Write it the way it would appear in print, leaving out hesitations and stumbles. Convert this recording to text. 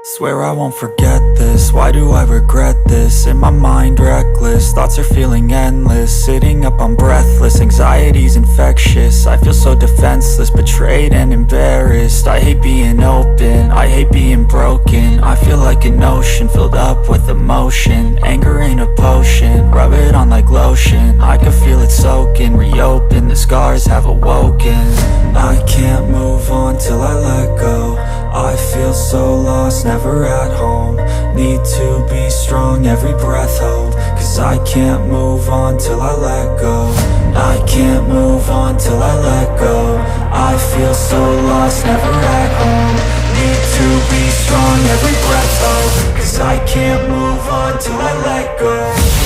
Swear I won't forget this, why do I regret this? In my mind reckless, thoughts are feeling endless. Sitting up, I'm breathless, anxiety's infectious. I feel so defenseless, betrayed and embarrassed. I hate being open, I hate being broken. I feel like an ocean filled up with emotion. Anger ain't a potion, rub it on like lotion. I can feel it soaking, reopen, the scars have awoken. I can't move on till I let go. I feel so lost, never at home. Need to be strong, every breath hold. Cause I can't move on till I let go. I can't move on till I let go. I feel so lost, never at home. Need to be strong, every breath hold. Cause I can't move on till I let go.